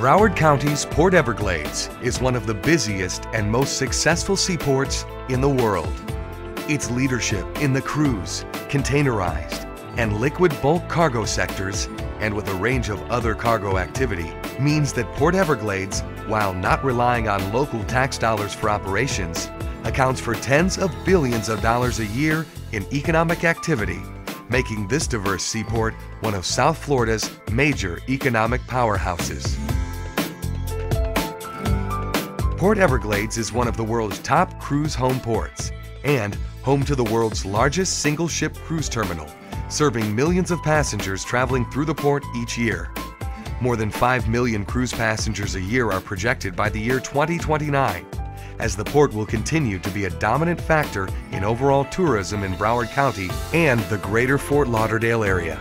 Broward County's Port Everglades is one of the busiest and most successful seaports in the world. Its leadership in the cruise, containerized, and liquid bulk cargo sectors, and with a range of other cargo activity, means that Port Everglades, while not relying on local tax dollars for operations, accounts for tens of billions of dollars a year in economic activity, making this diverse seaport one of South Florida's major economic powerhouses. Port Everglades is one of the world's top cruise home ports and home to the world's largest single-ship cruise terminal, serving millions of passengers traveling through the port each year. More than 5 million cruise passengers a year are projected by the year 2029, as the port will continue to be a dominant factor in overall tourism in Broward County and the greater Fort Lauderdale area.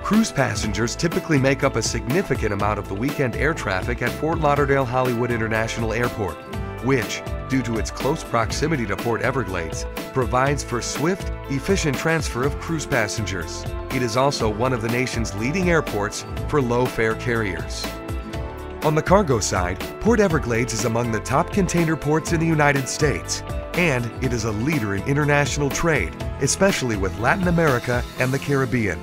Cruise passengers typically make up a significant amount of the weekend air traffic at Fort Lauderdale-Hollywood International Airport, which, due to its close proximity to Port Everglades, provides for swift, efficient transfer of cruise passengers. It is also one of the nation's leading airports for low-fare carriers. On the cargo side, Port Everglades is among the top container ports in the United States, and it is a leader in international trade, especially with Latin America and the Caribbean.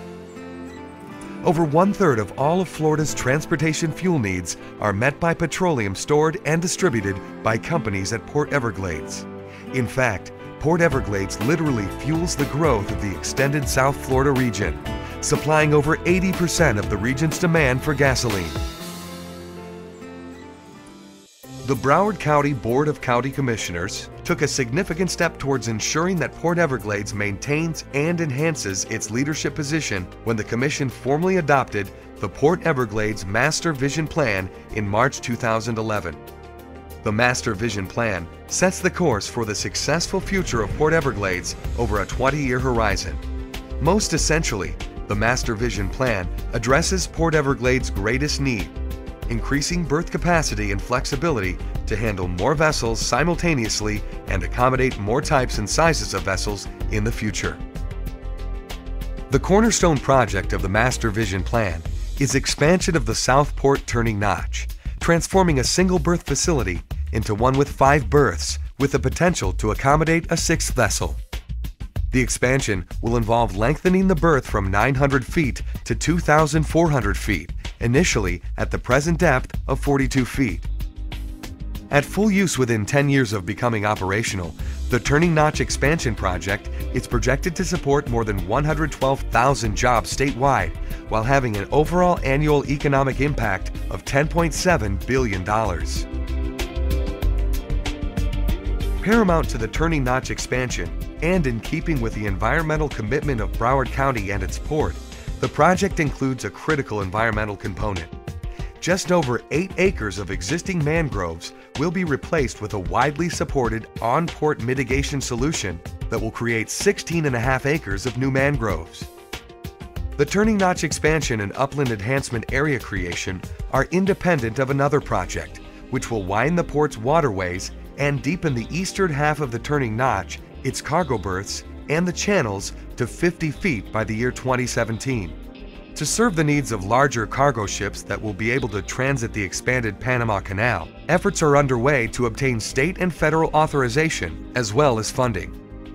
Over 1/3 of all of Florida's transportation fuel needs are met by petroleum stored and distributed by companies at Port Everglades. In fact, Port Everglades literally fuels the growth of the extended South Florida region, supplying over 80% of the region's demand for gasoline. The Broward County Board of County Commissioners took a significant step towards ensuring that Port Everglades maintains and enhances its leadership position when the Commission formally adopted the Port Everglades Master Vision Plan in March 2011. The Master Vision Plan sets the course for the successful future of Port Everglades over a 20-year horizon. Most essentially, the Master Vision Plan addresses Port Everglades' greatest need: increasing berth capacity and flexibility to handle more vessels simultaneously and accommodate more types and sizes of vessels in the future. The cornerstone project of the Master Vision Plan is expansion of the South Port turning notch, transforming a single berth facility into one with 5 berths with the potential to accommodate a 6th vessel. The expansion will involve lengthening the berth from 900 feet to 2,400 feet, initially at the present depth of 42 feet. At full use within 10 years of becoming operational, the Turning Notch Expansion Project is projected to support more than 112,000 jobs statewide, while having an overall annual economic impact of $10.7 billion. Paramount to the Turning Notch expansion, and in keeping with the environmental commitment of Broward County and its port, the project includes a critical environmental component. Just over 8 acres of existing mangroves will be replaced with a widely supported on-port mitigation solution that will create 16.5 acres of new mangroves. The Turning Notch expansion and upland enhancement area creation are independent of another project, which will widen the port's waterways and deepen the eastern half of the Turning Notch, its cargo berths, and the channels to 50 feet by the year 2017. To serve the needs of larger cargo ships that will be able to transit the expanded Panama Canal, efforts are underway to obtain state and federal authorization as well as funding.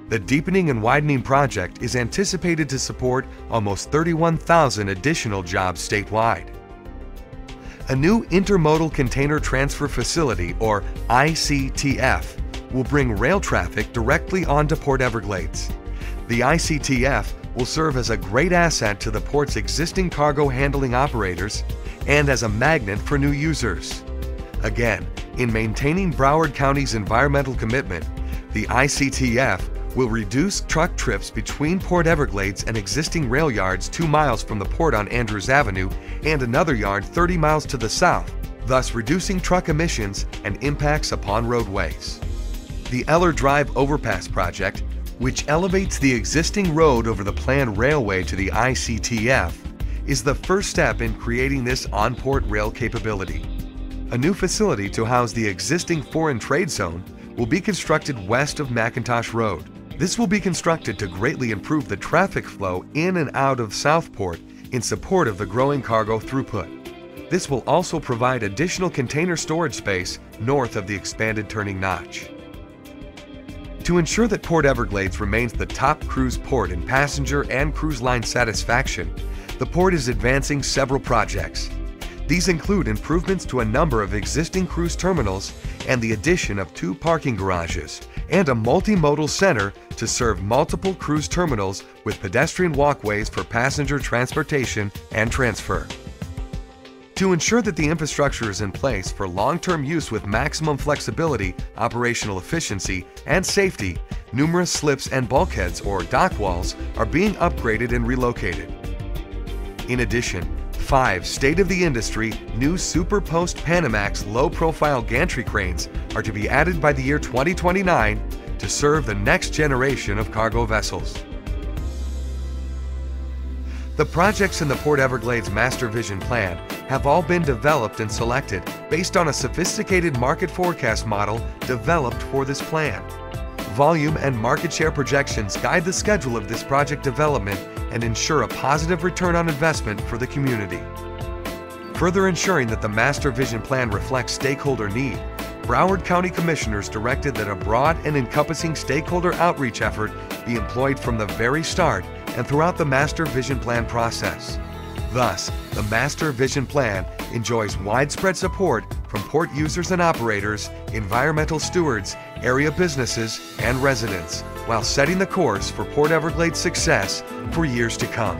The deepening and widening project is anticipated to support almost 31,000 additional jobs statewide. A new Intermodal Container Transfer Facility, or ICTF, will bring rail traffic directly onto Port Everglades. The ICTF will serve as a great asset to the port's existing cargo handling operators and as a magnet for new users. Again, in maintaining Broward County's environmental commitment, the ICTF will reduce truck trips between Port Everglades and existing rail yards 2 miles from the port on Andrews Avenue and another yard 30 miles to the south, thus reducing truck emissions and impacts upon roadways. The Eller Drive Overpass project, which elevates the existing road over the planned railway to the ICTF, is the first step in creating this on-port rail capability. A new facility to house the existing foreign trade zone will be constructed west of McIntosh Road. This will be constructed to greatly improve the traffic flow in and out of Southport in support of the growing cargo throughput. This will also provide additional container storage space north of the expanded turning notch. To ensure that Port Everglades remains the top cruise port in passenger and cruise line satisfaction, the port is advancing several projects. These include improvements to a number of existing cruise terminals and the addition of 2 parking garages and a multimodal center to serve multiple cruise terminals with pedestrian walkways for passenger transportation and transfer. To ensure that the infrastructure is in place for long-term use with maximum flexibility, operational efficiency, and safety, numerous slips and bulkheads or dock walls are being upgraded and relocated. In addition, 5 state-of-the-industry new Super Post Panamax low-profile gantry cranes are to be added by the year 2029 to serve the next generation of cargo vessels. The projects in the Port Everglades Master Vision Plan have all been developed and selected based on a sophisticated market forecast model developed for this plan. Volume and market share projections guide the schedule of this project development and ensure a positive return on investment for the community. Further ensuring that the Master Vision Plan reflects stakeholder need, Broward County Commissioners directed that a broad and encompassing stakeholder outreach effort be employed from the very start and throughout the Master Vision Plan process. Thus, the Master Vision Plan enjoys widespread support from port users and operators, environmental stewards, area businesses, and residents, while setting the course for Port Everglades' success for years to come.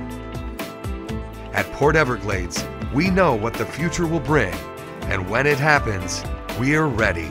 At Port Everglades, we know what the future will bring, and when it happens, we are ready.